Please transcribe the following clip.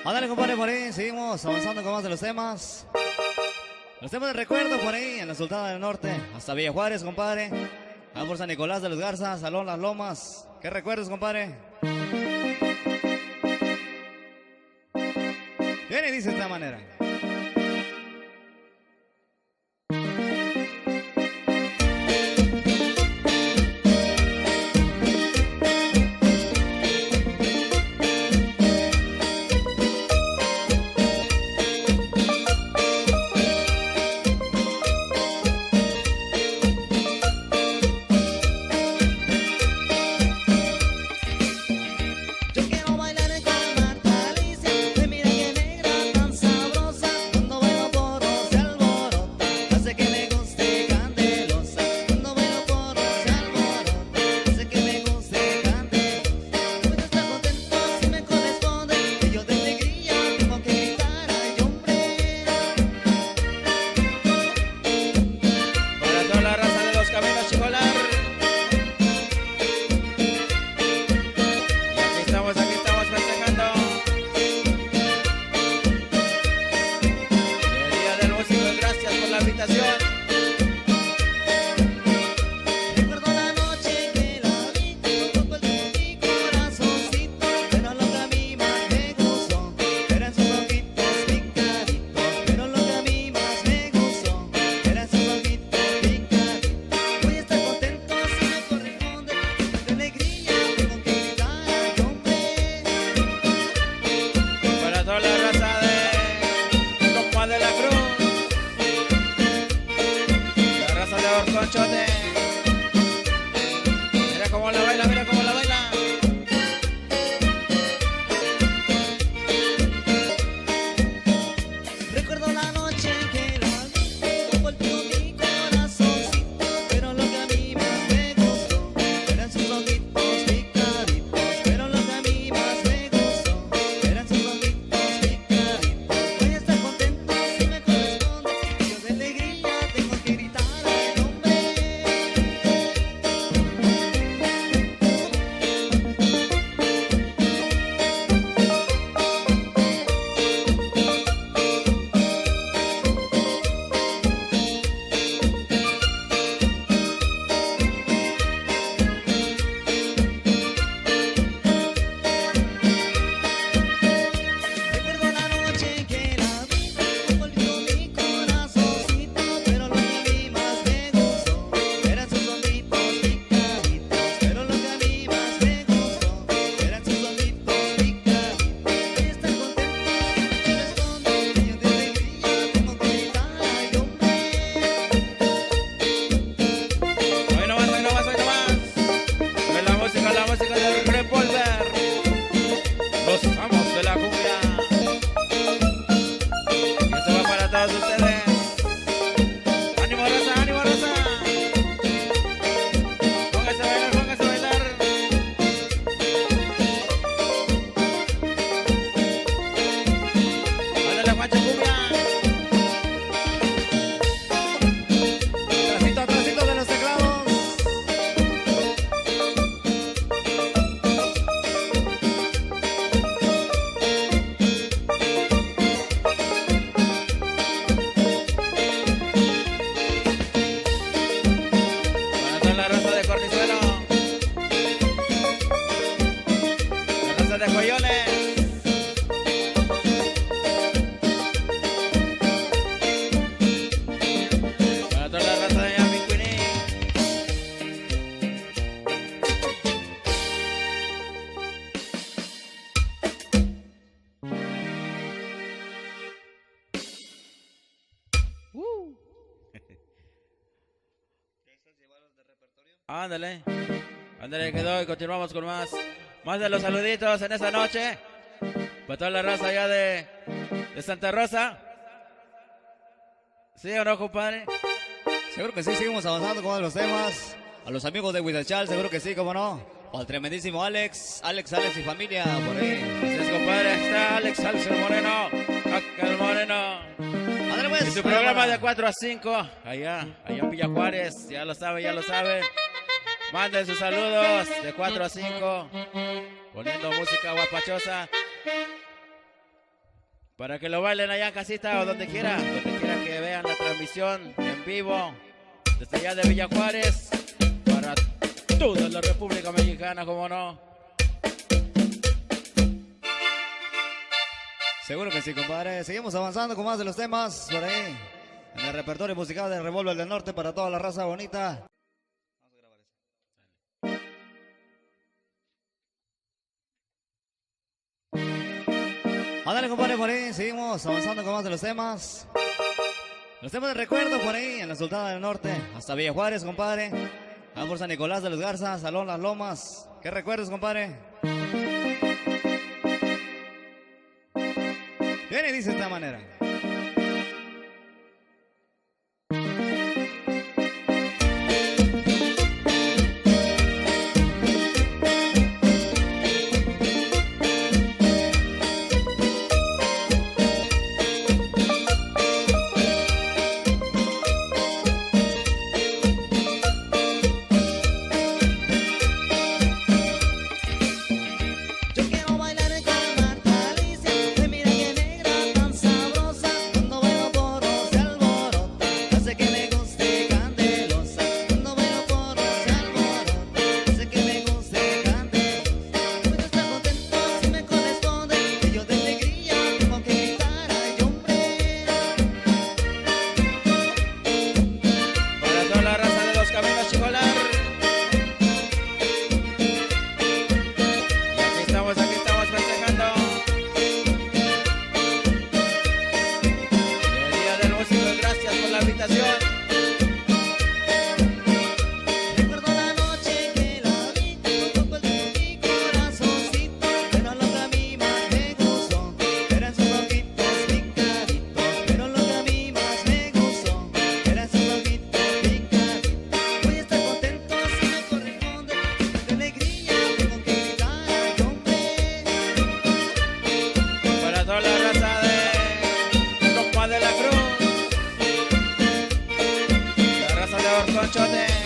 Ándale, compadre, por ahí seguimos avanzando con más de los temas. Los temas de recuerdo por ahí en la Sultana del Norte, hasta Villa Juárez, compadre. Vamos por San Nicolás de los Garzas, Salón Las Lomas. ¿Qué recuerdos, compadre? Viene y dice de esta manera. Mira cómo la baila, mira cómo la baila. Recuerdo la noche que la vi, volvió mi corazoncito, pero lo que a mí más me gustó eran sus ojitos picaditos, pero lo que a mí más me gustó eran sus ojitos picaditos. Voy a estar contento si me corresponde, yo de alegría tengo que gritar al hombre. Recuerdo la noche que la vi, volvió mi corazoncito, pero lo que a mí más me gustó eran sus ojitos picaditos, pero lo que a mí más me gustó eran sus ojitos picaditos. Voy a estar contento si me responde, que yo de alegría tengo que gritar al hombre. Hoy no más, hoy no más, hoy no más. Con la música del Revolver. Los amos de la cumbia. Y esto va para todos ustedes. ¡Ánimo, raza, ánimo, raza! Póngase a bailar, póngase a bailar. Ándale, Juancho Cumbia. Tracito, tracito de los teclados. Para toda la raza de Cornizuelo. La raza de Joyoles. Para toda la raza de Yami Queenie. Ándale, ándale, quedó y continuamos con más de los saluditos en esta noche. Para toda la raza allá de Santa Rosa. ¿Sí o no, compadre? Seguro que sí, seguimos avanzando con los temas. A los amigos de Huizachal, seguro que sí, cómo no. Al tremendísimo Alex y familia, por ahí. Así es, compadre, ahí está Alex el Moreno. Acá el Moreno. Ándale, pues. Y su programa de 4 a 5, allá en Villa Juárez, ya lo sabe, ya lo sabe. Manden sus saludos de 4 a 5, poniendo música guapachosa. Para que lo bailen allá en casita o donde quiera que vean la transmisión en vivo desde allá de Villa Juárez para toda la República Mexicana, como no. Seguro que sí, compadre. Seguimos avanzando con más de los temas por ahí en el repertorio musical de Revólver del Norte para toda la raza bonita. Ándale, compadre, por ahí. Seguimos avanzando con más de los temas. Los temas de recuerdo por ahí en la Sultana del Norte hasta Villa Juárez, compadre. Vamos por San Nicolás de los Garzas, Salón Las Lomas. ¿Qué recuerdos, compadre? Viene y dice de esta manera. Yo quiero bailar con Marta Alicia, que mira que negra tan sabrosa. Cuando bailo porro se alborota, hace que me guste candelosa. Cuando bailo porro se alborota, hace que me guste candelosa. Puedo estar contento si me corresponde, que yo de alegría tengo que gritar ay hombre. Para toda la raza de los caminos Chicolar. Aquí estamos festejando el Día del Músico. Gracias por la invitación. Recuerdo la noche que la vi, tocó el dedo mi corazoncito, pero lo que a mí más me gustó eran sus ojitos picaditos, pero lo que a mí más me gustó eran sus ojitos picaditos. Voy a estar contento si me corresponde, de alegría tengo que gritar ay hombre. Para toda la raza de Compa de la Cruz, la raza de Orconchote.